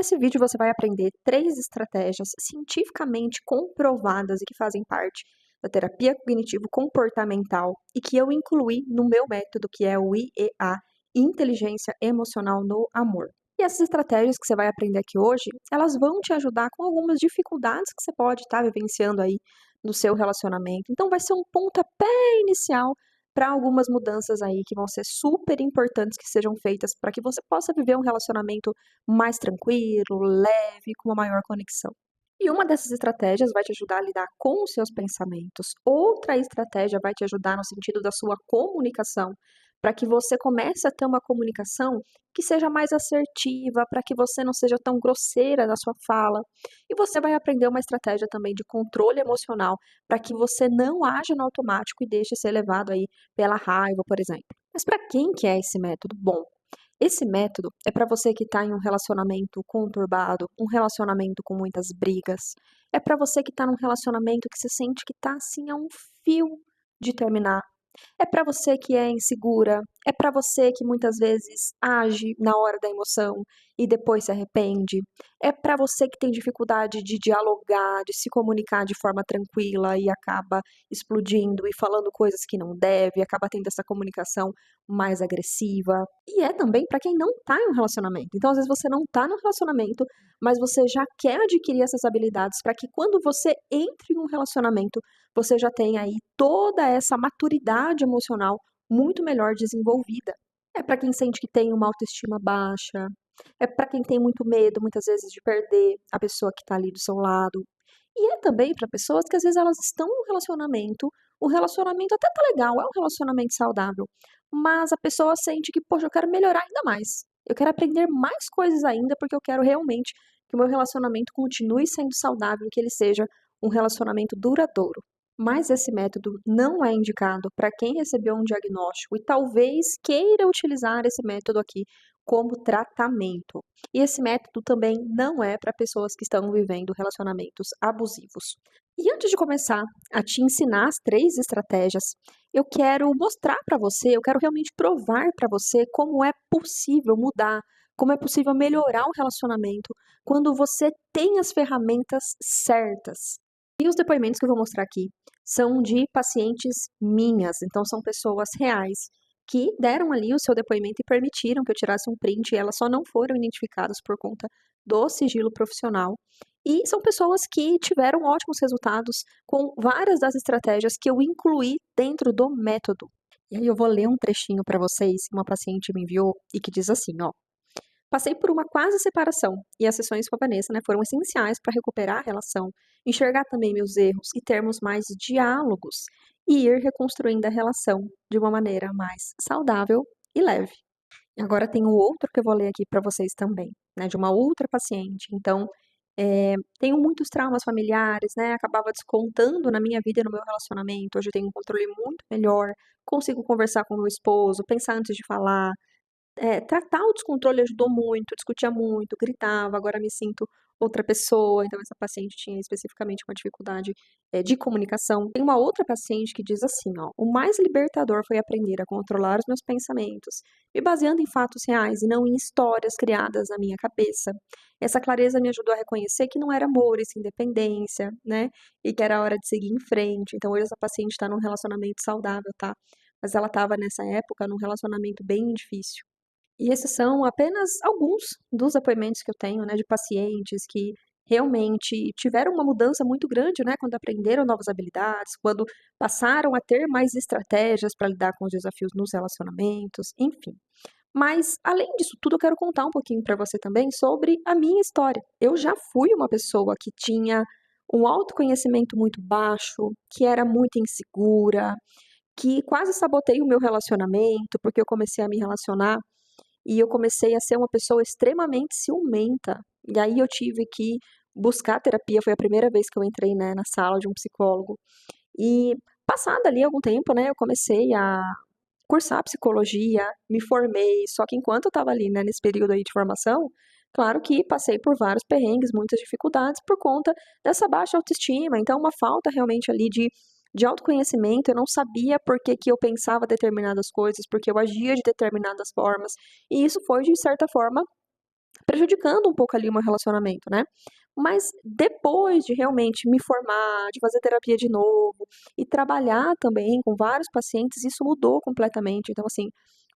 Nesse vídeo você vai aprender 3 estratégias cientificamente comprovadas e que fazem parte da terapia cognitivo-comportamental e que eu incluí no meu método, que é o IEA, Inteligência Emocional no Amor. E essas estratégias que você vai aprender aqui hoje, elas vão te ajudar com algumas dificuldades que você pode estar vivenciando aí no seu relacionamento. Então vai ser um pontapé inicial para algumas mudanças aí que vão ser super importantes que sejam feitas para que você possa viver um relacionamento mais tranquilo, leve, com uma maior conexão. E uma dessas estratégias vai te ajudar a lidar com os seus pensamentos. Outra estratégia vai te ajudar no sentido da sua comunicação, para que você comece a ter uma comunicação que seja mais assertiva, para que você não seja tão grosseira na sua fala. E você vai aprender uma estratégia também de controle emocional, para que você não haja no automático e deixe ser levado aí pela raiva, por exemplo. Mas para quem que é esse método? Bom, esse método é para você que está em um relacionamento conturbado, um relacionamento com muitas brigas. É para você que está num relacionamento que se sente que está assim a um fio de terminar. É para você que é insegura, é para você que muitas vezes age na hora da emoção e depois se arrepende. É para você que tem dificuldade de dialogar, de se comunicar de forma tranquila e acaba explodindo e falando coisas que não deve, acaba tendo essa comunicação mais agressiva. E é também para quem não está em um relacionamento. Então, às vezes você não está no relacionamento, mas você já quer adquirir essas habilidades para que quando você entre em um relacionamento, você já tem aí toda essa maturidade emocional muito melhor desenvolvida. É para quem sente que tem uma autoestima baixa, é para quem tem muito medo, muitas vezes, de perder a pessoa que está ali do seu lado. E é também para pessoas que às vezes elas estão num relacionamento, o relacionamento até tá legal, é um relacionamento saudável, mas a pessoa sente que, poxa, eu quero melhorar ainda mais. Eu quero aprender mais coisas ainda, porque eu quero realmente que o meu relacionamento continue sendo saudável, que ele seja um relacionamento duradouro. Mas esse método não é indicado para quem recebeu um diagnóstico e talvez queira utilizar esse método aqui como tratamento. E esse método também não é para pessoas que estão vivendo relacionamentos abusivos. E antes de começar a te ensinar as 3 estratégias, eu quero mostrar para você, eu quero realmente provar para você como é possível mudar, como é possível melhorar o relacionamento quando você tem as ferramentas certas. E os depoimentos que eu vou mostrar aqui são de pacientes minhas, então são pessoas reais que deram ali o seu depoimento e permitiram que eu tirasse um print, e elas só não foram identificadas por conta do sigilo profissional. E são pessoas que tiveram ótimos resultados com várias das estratégias que eu incluí dentro do método. E aí eu vou ler um trechinho para vocês que uma paciente me enviou e que diz assim, ó: passei por uma quase separação e as sessões com a Vanessa, né, foram essenciais para recuperar a relação, enxergar também meus erros e termos mais diálogos e ir reconstruindo a relação de uma maneira mais saudável e leve. E agora tem o outro que eu vou ler aqui para vocês também, né, de uma outra paciente. Então, tenho muitos traumas familiares, né, acabava descontando na minha vida e no meu relacionamento. Hoje eu tenho um controle muito melhor, consigo conversar com o meu esposo, pensar antes de falar, tratar o descontrole ajudou muito, discutia muito, gritava, agora me sinto outra pessoa, então essa paciente tinha especificamente uma dificuldade, de comunicação. Tem uma outra paciente que diz assim, ó: "O mais libertador foi aprender a controlar os meus pensamentos, me baseando em fatos reais e não em histórias criadas na minha cabeça. Essa clareza me ajudou a reconhecer que não era amor, e sim dependência, né, e que era hora de seguir em frente". Então hoje essa paciente está num relacionamento saudável, tá, mas ela estava nessa época num relacionamento bem difícil. E esses são apenas alguns dos depoimentos que eu tenho, né, de pacientes que realmente tiveram uma mudança muito grande, né, quando aprenderam novas habilidades, quando passaram a ter mais estratégias para lidar com os desafios nos relacionamentos, enfim. Mas, além disso tudo, eu quero contar um pouquinho para você também sobre a minha história. Eu já fui uma pessoa que tinha um autoconhecimento muito baixo, que era muito insegura, que quase sabotei o meu relacionamento, porque eu comecei a me relacionar e eu comecei a ser uma pessoa extremamente ciumenta. E aí eu tive que buscar terapia, foi a primeira vez que eu entrei, né, na sala de um psicólogo. E passado ali algum tempo, né, eu comecei a cursar psicologia, me formei, só que enquanto eu estava ali, né, nesse período aí de formação, claro que passei por vários perrengues, muitas dificuldades por conta dessa baixa autoestima, então uma falta realmente ali de autoconhecimento, eu não sabia por que que eu pensava determinadas coisas, porque eu agia de determinadas formas, e isso foi de certa forma prejudicando um pouco ali o meu relacionamento, né. Mas depois de realmente me formar, de fazer terapia de novo e trabalhar também com vários pacientes, isso mudou completamente. Então, assim,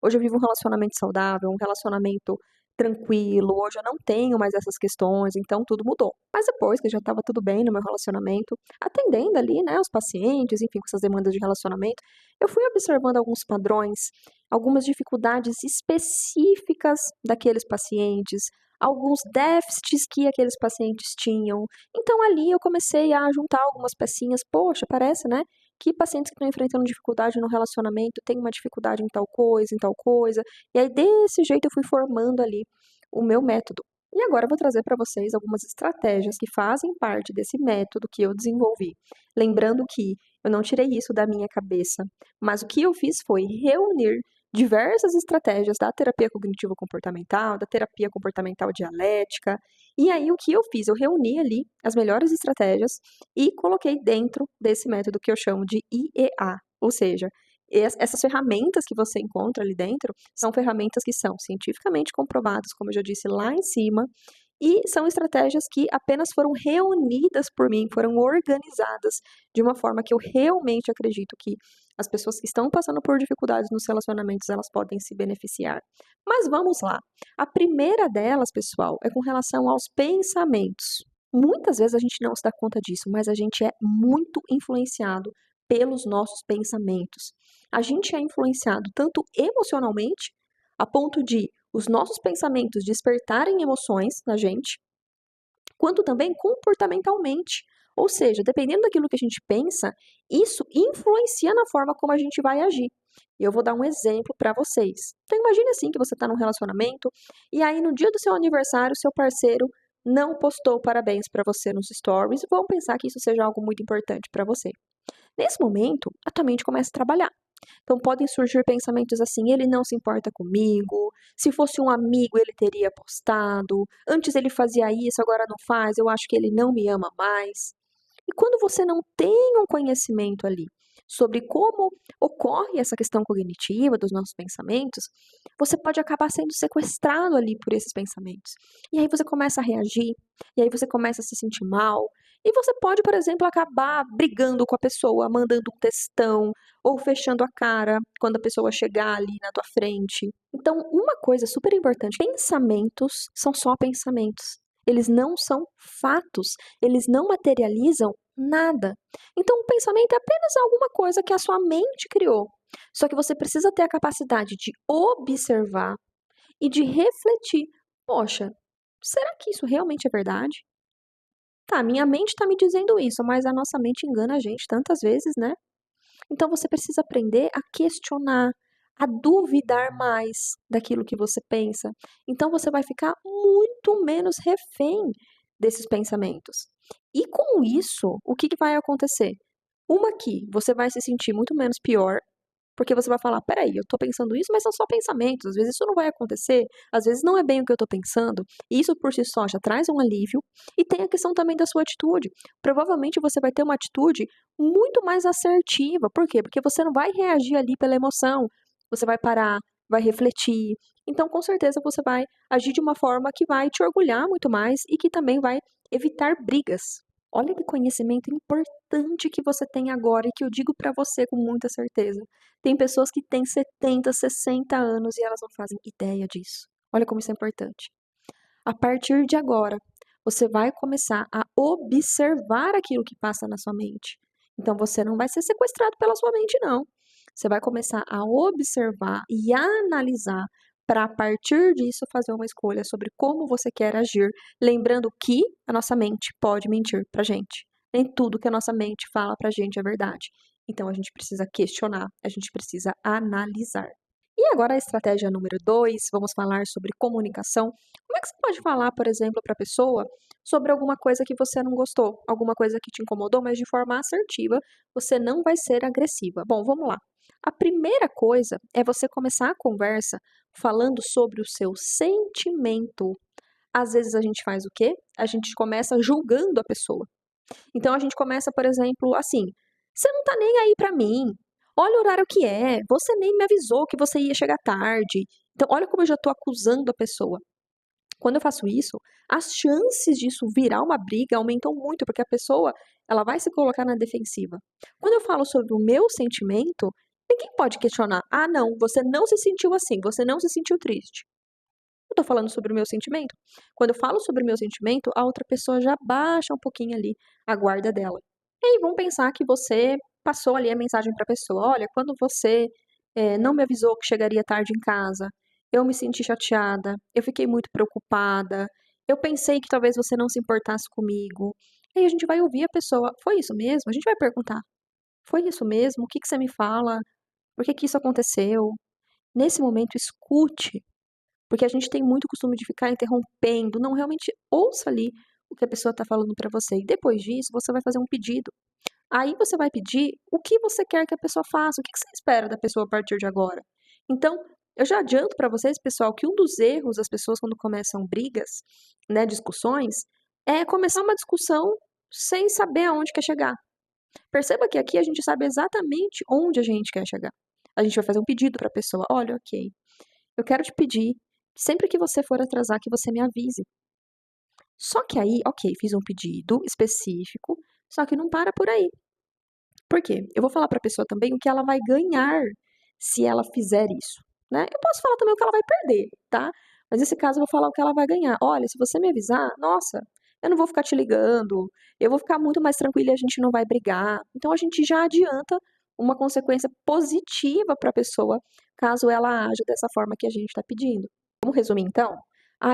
hoje eu vivo um relacionamento saudável, um relacionamento tranquilo, hoje eu não tenho mais essas questões, então tudo mudou. Mas depois que já estava tudo bem no meu relacionamento, atendendo ali, né, os pacientes, enfim, com essas demandas de relacionamento, eu fui observando alguns padrões, algumas dificuldades específicas daqueles pacientes, alguns déficits que aqueles pacientes tinham. Então ali eu comecei a juntar algumas pecinhas. Poxa, parece, né, que pacientes que estão enfrentando dificuldade no relacionamento têm uma dificuldade em tal coisa, em tal coisa. E aí desse jeito eu fui formando ali o meu método. E agora eu vou trazer para vocês algumas estratégias que fazem parte desse método que eu desenvolvi. Lembrando que eu não tirei isso da minha cabeça, mas o que eu fiz foi reunir diversas estratégias da terapia cognitivo-comportamental, da terapia comportamental dialética. E aí o que eu fiz? Eu reuni ali as melhores estratégias e coloquei dentro desse método que eu chamo de IEA, ou seja, essas ferramentas que você encontra ali dentro são ferramentas que são cientificamente comprovadas, como eu já disse lá em cima, e são estratégias que apenas foram reunidas por mim, foram organizadas de uma forma que eu realmente acredito que as pessoas que estão passando por dificuldades nos relacionamentos, elas podem se beneficiar. Mas vamos lá. A primeira delas, pessoal, é com relação aos pensamentos. Muitas vezes a gente não se dá conta disso, mas a gente é muito influenciado pelos nossos pensamentos. A gente é influenciado tanto emocionalmente, a ponto de os nossos pensamentos despertarem emoções na gente, quanto também comportamentalmente. Ou seja, dependendo daquilo que a gente pensa, isso influencia na forma como a gente vai agir. E eu vou dar um exemplo para vocês. Então imagine assim que você está num relacionamento e aí no dia do seu aniversário, seu parceiro não postou parabéns para você nos stories. Vamos pensar que isso seja algo muito importante para você. Nesse momento, a tua mente começa a trabalhar. Então podem surgir pensamentos assim: ele não se importa comigo, se fosse um amigo ele teria postado, antes ele fazia isso, agora não faz, eu acho que ele não me ama mais. E quando você não tem um conhecimento ali sobre como ocorre essa questão cognitiva dos nossos pensamentos, você pode acabar sendo sequestrado ali por esses pensamentos. E aí você começa a reagir, e aí você começa a se sentir mal, e você pode, por exemplo, acabar brigando com a pessoa, mandando um textão, ou fechando a cara quando a pessoa chegar ali na tua frente. Então, uma coisa super importante: pensamentos são só pensamentos. Eles não são fatos, eles não materializam nada. Então, o pensamento é apenas alguma coisa que a sua mente criou. Só que você precisa ter a capacidade de observar e de refletir. Poxa, será que isso realmente é verdade? Tá, minha mente está me dizendo isso, mas a nossa mente engana a gente tantas vezes, né? Então você precisa aprender a questionar, a duvidar mais daquilo que você pensa. Então você vai ficar muito menos refém desses pensamentos. E com isso, o que vai acontecer? Uma que você vai se sentir muito menos pior, porque você vai falar: peraí, eu tô pensando isso, mas são só pensamentos, às vezes isso não vai acontecer, às vezes não é bem o que eu tô pensando. E isso por si só já traz um alívio. E tem a questão também da sua atitude. Provavelmente você vai ter uma atitude muito mais assertiva. Por quê? Porque você não vai reagir ali pela emoção. Você vai parar, vai refletir. Então, com certeza, você vai agir de uma forma que vai te orgulhar muito mais e que também vai evitar brigas. Olha que conhecimento importante que você tem agora e que eu digo para você com muita certeza. Tem pessoas que têm 70, 60 anos e elas não fazem ideia disso. Olha como isso é importante. A partir de agora, você vai começar a observar aquilo que passa na sua mente. Então você não vai ser sequestrado pela sua mente, não. Você vai começar a observar e analisar para a partir disso fazer uma escolha sobre como você quer agir, lembrando que a nossa mente pode mentir pra gente. Nem tudo que a nossa mente fala pra gente é verdade. Então a gente precisa questionar, a gente precisa analisar. E agora a estratégia número 2, vamos falar sobre comunicação. Como é que você pode falar, por exemplo, para a pessoa sobre alguma coisa que você não gostou, alguma coisa que te incomodou, mas de forma assertiva, você não vai ser agressiva? Bom, vamos lá. A primeira coisa é você começar a conversa falando sobre o seu sentimento. Às vezes a gente faz o quê? A gente começa julgando a pessoa. Então a gente começa, por exemplo, assim: você não tá nem aí pra mim. Olha o horário que é. Você nem me avisou que você ia chegar tarde. Então, olha como eu já tô acusando a pessoa. Quando eu faço isso, as chances disso virar uma briga aumentam muito, porque a pessoa, ela vai se colocar na defensiva. Quando eu falo sobre o meu sentimento, ninguém pode questionar: "Ah, não, você não se sentiu assim, você não se sentiu triste". Eu tô falando sobre o meu sentimento. Quando eu falo sobre o meu sentimento, a outra pessoa já baixa um pouquinho ali a guarda dela. E aí vamos pensar que você passou ali a mensagem para a pessoa: "Olha, quando você, não me avisou que chegaria tarde em casa, eu me senti chateada, eu fiquei muito preocupada, eu pensei que talvez você não se importasse comigo". Aí a gente vai ouvir a pessoa: "Foi isso mesmo?". A gente vai perguntar: "Foi isso mesmo? O que que você me fala? Por que que isso aconteceu?". Nesse momento, escute, porque a gente tem muito costume de ficar interrompendo, não, realmente ouça ali o que a pessoa está falando para você e depois disso você vai fazer um pedido. Aí você vai pedir o que você quer que a pessoa faça, o que que você espera da pessoa a partir de agora. Então, eu já adianto para vocês, pessoal, que um dos erros das pessoas quando começam brigas, né, discussões, é começar uma discussão sem saber aonde quer chegar. Perceba que aqui a gente sabe exatamente onde a gente quer chegar. A gente vai fazer um pedido para a pessoa: "Olha, ok, eu quero te pedir, sempre que você for atrasar, que você me avise". Só que aí, ok, fiz um pedido específico, só que não para por aí. Por quê? Eu vou falar para a pessoa também o que ela vai ganhar se ela fizer isso, né. Eu posso falar também o que ela vai perder, tá. Mas nesse caso eu vou falar o que ela vai ganhar. "Olha, se você me avisar, nossa, eu não vou ficar te ligando, eu vou ficar muito mais tranquila e a gente não vai brigar". Então a gente já adianta uma consequência positiva para a pessoa, caso ela aja dessa forma que a gente está pedindo. Vamos resumir então?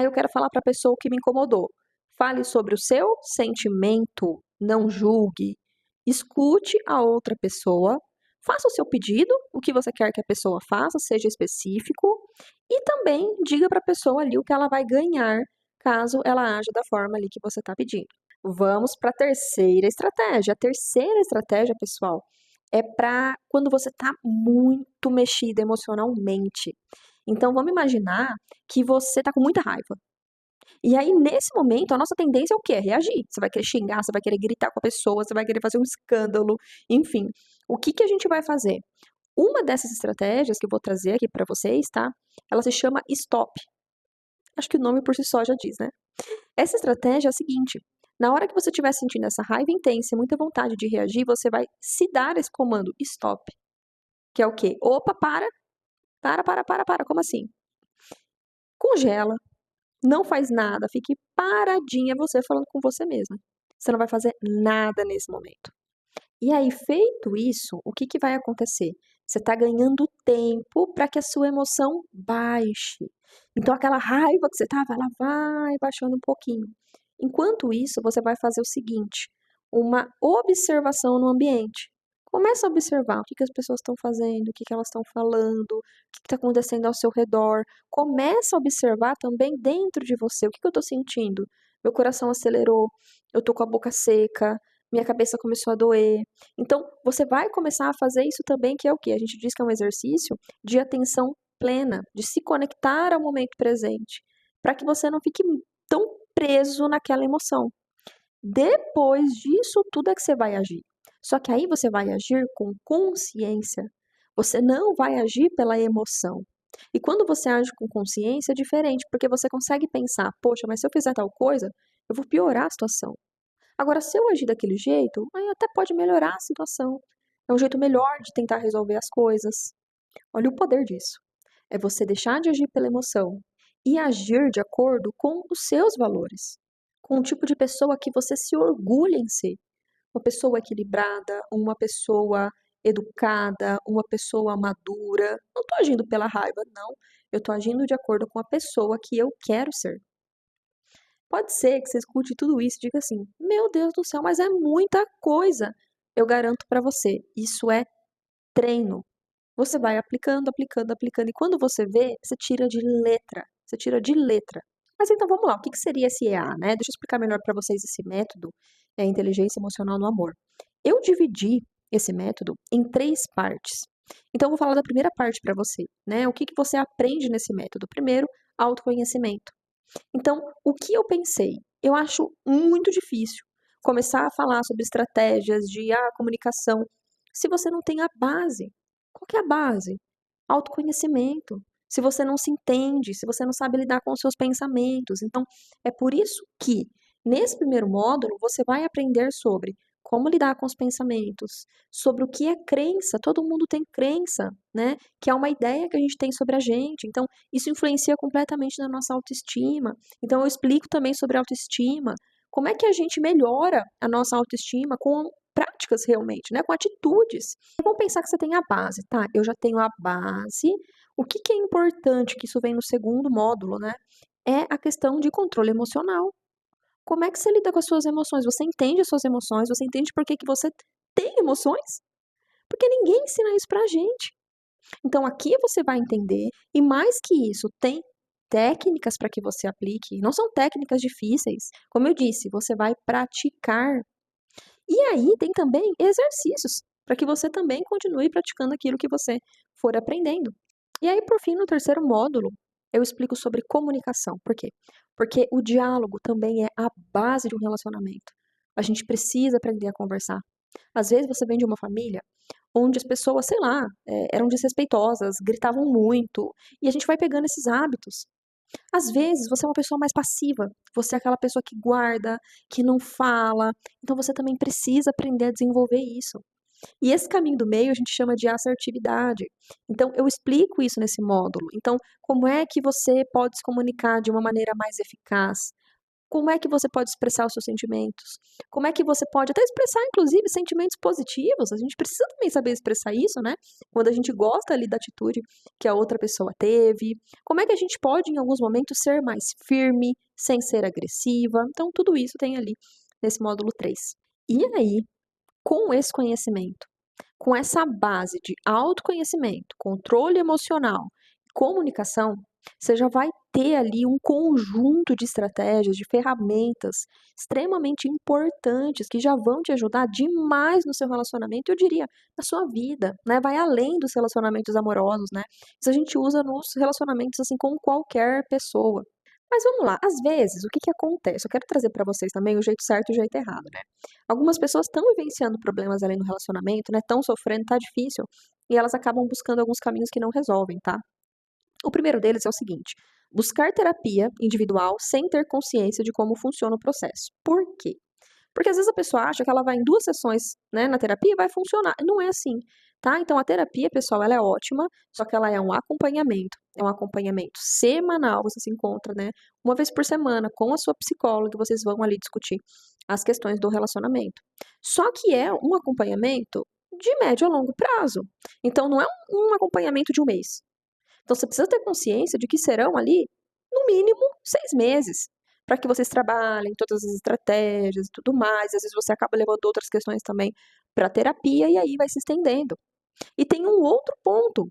Eu quero falar para a pessoa o que me incomodou. Fale sobre o seu sentimento, não julgue. Escute a outra pessoa, faça o seu pedido, o que você quer que a pessoa faça, seja específico, e também diga para a pessoa ali o que ela vai ganhar caso ela haja da forma ali que você está pedindo. Vamos para a terceira estratégia. A terceira estratégia, pessoal, é para quando você está muito mexida emocionalmente. Então, vamos imaginar que você está com muita raiva. E aí, nesse momento, a nossa tendência é o quê? É reagir. Você vai querer xingar, você vai querer gritar com a pessoa, você vai querer fazer um escândalo, enfim. O que que a gente vai fazer? Uma dessas estratégias que eu vou trazer aqui para vocês, tá? Ela se chama stop. Acho que o nome por si só já diz, né? Essa estratégia é a seguinte: na hora que você estiver sentindo essa raiva intensa e muita vontade de reagir, você vai se dar esse comando stop, que é o quê? Opa, para, como assim? Congela, não faz nada, fique paradinha você falando com você mesma. Você não vai fazer nada nesse momento. E aí, feito isso, o que que vai acontecer? Você está ganhando tempo para que a sua emoção baixe. Então, aquela raiva que você estava, ela vai baixando um pouquinho. Enquanto isso, você vai fazer o seguinte: uma observação no ambiente. Começa a observar o que que as pessoas estão fazendo, o que que elas estão falando, o que está acontecendo ao seu redor. Começa a observar também dentro de você. O que que eu estou sentindo? Meu coração acelerou, eu estou com a boca seca, minha cabeça começou a doer. Então, você vai começar a fazer isso também, que é o quê? A gente diz que é um exercício de atenção plena, de se conectar ao momento presente, para que você não fique tão preso naquela emoção. Depois disso tudo é que você vai agir. Só que aí você vai agir com consciência. Você não vai agir pela emoção. E quando você age com consciência é diferente, porque você consegue pensar: poxa, mas se eu fizer tal coisa, eu vou piorar a situação. Agora, se eu agir daquele jeito, aí até pode melhorar a situação. É um jeito melhor de tentar resolver as coisas. Olha o poder disso. É você deixar de agir pela emoção e agir de acordo com os seus valores, com o tipo de pessoa que você se orgulha em ser. Uma pessoa equilibrada, uma pessoa educada, uma pessoa madura. Não estou agindo pela raiva, não. Eu estou agindo de acordo com a pessoa que eu quero ser. Pode ser que você escute tudo isso e diga assim: meu Deus do céu, mas é muita coisa. Eu garanto para você, isso é treino. Você vai aplicando, aplicando, aplicando, e quando você vê, você tira de letra. Você tira de letra. Mas então vamos lá, o que que seria esse EA, né? Deixa eu explicar melhor para vocês esse método, é inteligência emocional no amor. Eu dividi esse método em três partes. Então eu vou falar da primeira parte para você, né? O que que você aprende nesse método? Primeiro, autoconhecimento. Então, o que eu pensei? Eu acho muito difícil começar a falar sobre estratégias de comunicação se você não tem a base. Qual que é a base? Autoconhecimento. se você não se entende, se você não sabe lidar com os seus pensamentos. Então, é por isso que, nesse primeiro módulo, você vai aprender sobre como lidar com os pensamentos, sobre o que é crença. Todo mundo tem crença, né? Que é uma ideia que a gente tem sobre a gente. Então, isso influencia completamente na nossa autoestima. Então, eu explico também sobre autoestima. Como é que a gente melhora a nossa autoestima com práticas realmente, né? Com atitudes. Vamos pensar que você tem a base, tá? Eu já tenho a base. O que que é importante, que isso vem no segundo módulo, né? É a questão de controle emocional. Como é que você lida com as suas emoções? Você entende as suas emoções? Você entende por que que você tem emoções? Porque ninguém ensina isso pra gente. Então aqui você vai entender, e mais que isso, tem técnicas para que você aplique. Não são técnicas difíceis. Como eu disse, você vai praticar. E aí tem também exercícios para que você também continue praticando aquilo que você for aprendendo. E aí, por fim, no terceiro módulo, eu explico sobre comunicação. Por quê? Porque o diálogo também é a base de um relacionamento. A gente precisa aprender a conversar. Às vezes você vem de uma família onde as pessoas, sei lá, eram desrespeitosas, gritavam muito, e a gente vai pegando esses hábitos. Às vezes você é uma pessoa mais passiva, você é aquela pessoa que guarda, que não fala, então você também precisa aprender a desenvolver isso. E esse caminho do meio a gente chama de assertividade. Então, eu explico isso nesse módulo. Então, como é que você pode se comunicar de uma maneira mais eficaz? Como é que você pode expressar os seus sentimentos? Como é que você pode até expressar, inclusive, sentimentos positivos? A gente precisa também saber expressar isso, né? Quando a gente gosta ali da atitude que a outra pessoa teve. Como é que a gente pode, em alguns momentos, ser mais firme, sem ser agressiva? Então, tudo isso tem ali nesse módulo 3. E aí, com esse conhecimento, com essa base de autoconhecimento, controle emocional e comunicação, você já vai ter ali um conjunto de estratégias, de ferramentas extremamente importantes que já vão te ajudar demais no seu relacionamento, eu diria, na sua vida, né? Vai além dos relacionamentos amorosos, né? Isso a gente usa nos relacionamentos assim com qualquer pessoa. Mas vamos lá, às vezes, o que que acontece? Eu quero trazer para vocês também o jeito certo e o jeito errado, né? Algumas pessoas estão vivenciando problemas ali no relacionamento, né? Estão sofrendo, tá difícil, e elas acabam buscando alguns caminhos que não resolvem, tá? O primeiro deles é o seguinte: buscar terapia individual sem ter consciência de como funciona o processo. Por quê? Porque às vezes a pessoa acha que ela vai em 2 sessões, né, na terapia e vai funcionar. Não é assim, tá? Então a terapia, pessoal, ela é ótima, só que ela é um acompanhamento. É um acompanhamento semanal, você se encontra, né, uma vez por semana com a sua psicóloga, e vocês vão ali discutir as questões do relacionamento. Só que é um acompanhamento de médio a longo prazo. Então não é um acompanhamento de um mês. Então você precisa ter consciência de que serão ali, no mínimo, 6 meses, para que vocês trabalhem todas as estratégias e tudo mais. Às vezes você acaba levando outras questões também para terapia e aí vai se estendendo. E tem um outro ponto,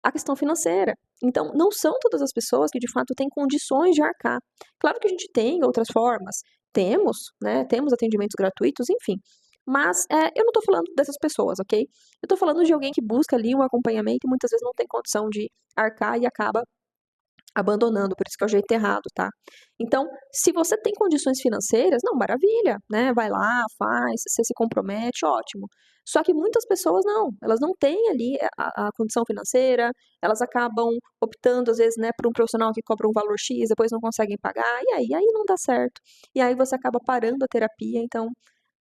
a questão financeira. Então, não são todas as pessoas que de fato têm condições de arcar. Claro que a gente tem outras formas, temos, né? Temos atendimentos gratuitos, enfim. Mas eu não estou falando dessas pessoas, ok? Eu estou falando de alguém que busca ali um acompanhamento e muitas vezes não tem condição de arcar e acaba abandonando, por isso que é o jeito errado, tá? Então, se você tem condições financeiras, não, maravilha, né? Vai lá, faz, você se compromete, ótimo. Só que muitas pessoas não, elas não têm ali a condição financeira, elas acabam optando, às vezes, né, por um profissional que cobra um valor X, depois não conseguem pagar, e aí não dá certo. E aí você acaba parando a terapia, então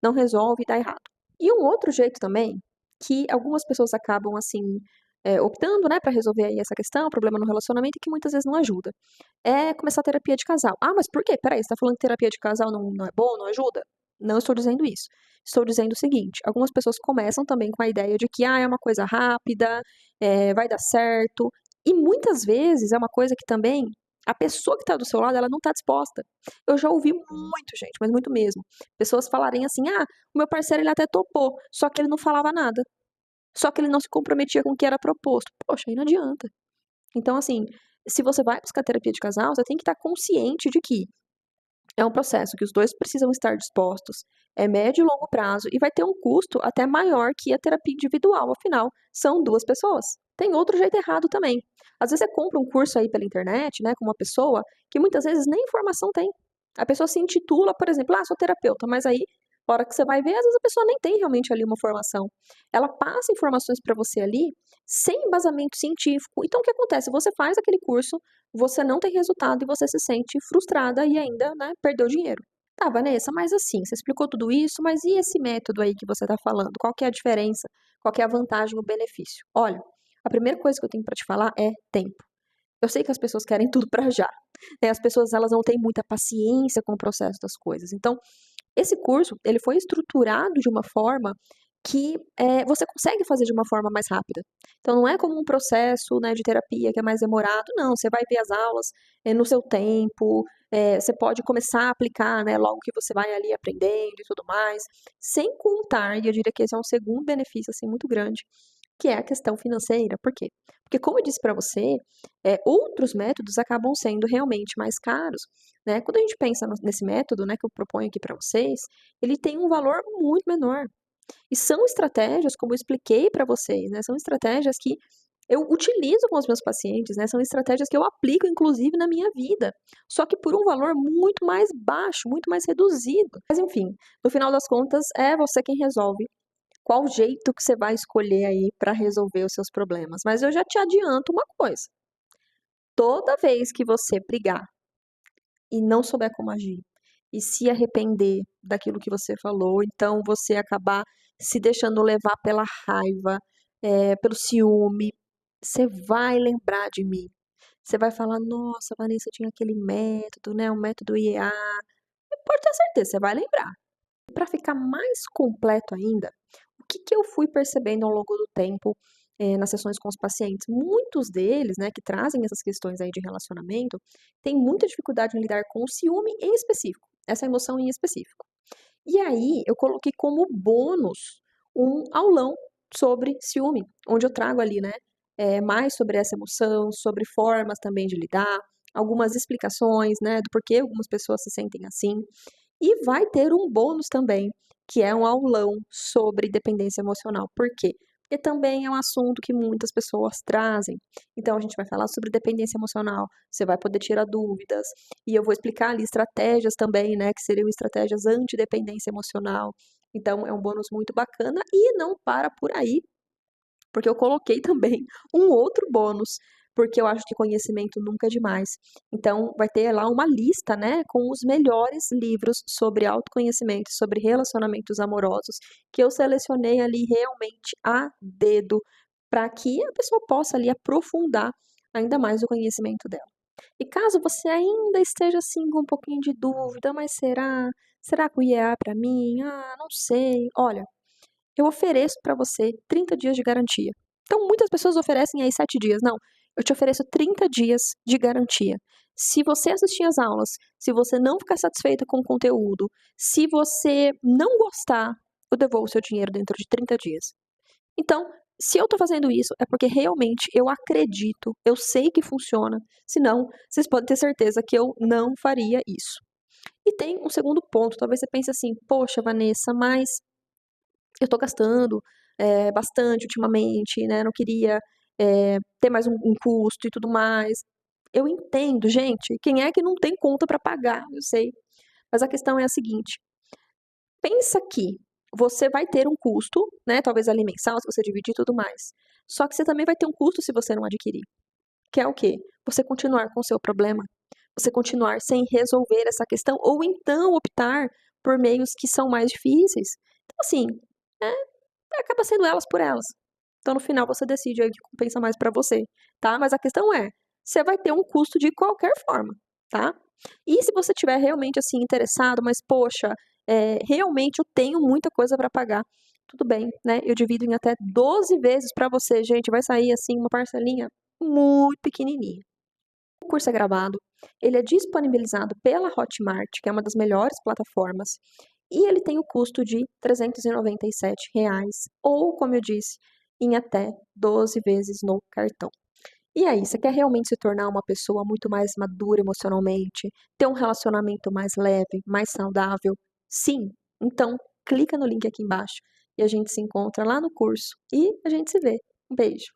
não resolve e dá errado. E um outro jeito também, que algumas pessoas acabam, assim, optando, né, para resolver aí essa questão, problema no relacionamento, e que muitas vezes não ajuda. É começar a terapia de casal. Ah, mas por quê? Peraí, você tá falando que terapia de casal não é bom, não ajuda? Não estou dizendo isso. Estou dizendo o seguinte: algumas pessoas começam também com a ideia de que é uma coisa rápida, vai dar certo, e muitas vezes é uma coisa que também a pessoa que está do seu lado, ela não está disposta. Eu já ouvi muito, gente, mas muito mesmo. Pessoas falarem assim: ah, o meu parceiro ele até topou, só que ele não falava nada. Só que ele não se comprometia com o que era proposto. Poxa, aí não adianta. Então, assim, se você vai buscar terapia de casal, você tem que estar consciente de que é um processo que os dois precisam estar dispostos, é médio e longo prazo e vai ter um custo até maior que a terapia individual, afinal, são 2 pessoas. Tem outro jeito errado também. Às vezes você compra um curso aí pela internet, né, com uma pessoa que muitas vezes nem informação tem. A pessoa se intitula, por exemplo, sou terapeuta, mas aí A hora que você vai ver, às vezes a pessoa nem tem realmente ali uma formação. Ela passa informações para você ali sem embasamento científico. Então, o que acontece? Você faz aquele curso, você não tem resultado e você se sente frustrada e ainda, né, perdeu dinheiro. Tá, Vanessa, mas assim, você explicou tudo isso, mas e esse método aí que você está falando? Qual que é a diferença? Qual que é a vantagem ou benefício? Olha, a primeira coisa que eu tenho para te falar é tempo. Eu sei que as pessoas querem tudo para já, né? As pessoas elas não têm muita paciência com o processo das coisas. Então, esse curso ele foi estruturado de uma forma que você consegue fazer de uma forma mais rápida. Então, não é como um processo, né, de terapia que é mais demorado. Não, você vai ver as aulas no seu tempo. Você pode começar a aplicar, né, logo que você vai ali aprendendo e tudo mais. Sem contar, e eu diria que esse é um segundo benefício assim muito grande, que é a questão financeira. Por quê? Porque, como eu disse para você, outros métodos acabam sendo realmente mais caros, né? Quando a gente pensa nesse método, né, que eu proponho aqui para vocês, ele tem um valor muito menor. E são estratégias, como eu expliquei para vocês, né? São estratégias que eu utilizo com os meus pacientes, né? São estratégias que eu aplico, inclusive, na minha vida. Só que por um valor muito mais baixo, muito mais reduzido. Mas, enfim, no final das contas, é você quem resolve qual jeito que você vai escolher aí para resolver os seus problemas. Mas eu já te adianto uma coisa: toda vez que você brigar e não souber como agir, e se arrepender daquilo que você falou, então você acabar se deixando levar pela raiva, pelo ciúme, você vai lembrar de mim. Você vai falar: nossa, Vanessa tinha aquele método, né? O método IEA. Pode ter certeza, você vai lembrar. Para ficar mais completo ainda, o que que eu fui percebendo ao longo do tempo, nas sessões com os pacientes? Muitos deles, né, que trazem essas questões aí de relacionamento, têm muita dificuldade em lidar com o ciúme em específico, essa emoção em específico. E aí eu coloquei como bônus um aulão sobre ciúme, onde eu trago ali, né, mais sobre essa emoção, sobre formas também de lidar, algumas explicações, né, do porquê algumas pessoas se sentem assim. E vai ter um bônus também, que é um aulão sobre dependência emocional. Por quê? Porque também é um assunto que muitas pessoas trazem. Então, a gente vai falar sobre dependência emocional, você vai poder tirar dúvidas, e eu vou explicar ali estratégias também, né, que seriam estratégias antidependência emocional. Então, é um bônus muito bacana e não para por aí, porque eu coloquei também um outro bônus, porque eu acho que conhecimento nunca é demais. Então, vai ter lá uma lista, né, com os melhores livros sobre autoconhecimento, sobre relacionamentos amorosos, que eu selecionei ali realmente a dedo, para que a pessoa possa ali aprofundar ainda mais o conhecimento dela. E caso você ainda esteja assim com um pouquinho de dúvida, mas será? Será que o IEA é para mim? Ah, não sei. Olha, eu ofereço para você 30 dias de garantia. Então, muitas pessoas oferecem aí 7 dias. Não, eu te ofereço 30 dias de garantia. Se você assistir às aulas, se você não ficar satisfeita com o conteúdo, se você não gostar, eu devolvo o seu dinheiro dentro de 30 dias. Então, se eu tô fazendo isso, é porque realmente eu acredito, eu sei que funciona. Senão, vocês podem ter certeza que eu não faria isso. E tem um segundo ponto, talvez você pense assim: poxa, Vanessa, mas eu tô gastando bastante ultimamente, né? Não queria ter mais um custo e tudo mais. Eu entendo, gente. Quem é que não tem conta para pagar? Eu sei. Mas a questão é a seguinte: pensa que você vai ter um custo, né? Talvez ali mensal, se você dividir e tudo mais. Só que você também vai ter um custo se você não adquirir. Que é o quê? Você continuar com o seu problema. Você continuar sem resolver essa questão, ou então optar por meios que são mais difíceis. Então, assim, é, acaba sendo elas por elas. Então, no final, você decide aí o que compensa mais para você, tá? Mas a questão é, você vai ter um custo de qualquer forma, tá? E se você tiver realmente, assim, interessado, mas, poxa, realmente eu tenho muita coisa para pagar, tudo bem, né? Eu divido em até 12 vezes para você, gente, vai sair, assim, uma parcelinha muito pequenininha. O curso é gravado, ele é disponibilizado pela Hotmart, que é uma das melhores plataformas, e ele tem o custo de R$ 397, ou, como eu disse, em até 12 vezes no cartão. E aí, você quer realmente se tornar uma pessoa muito mais madura emocionalmente, ter um relacionamento mais leve, mais saudável? Sim? Então, clica no link aqui embaixo e a gente se encontra lá no curso e a gente se vê. Um beijo!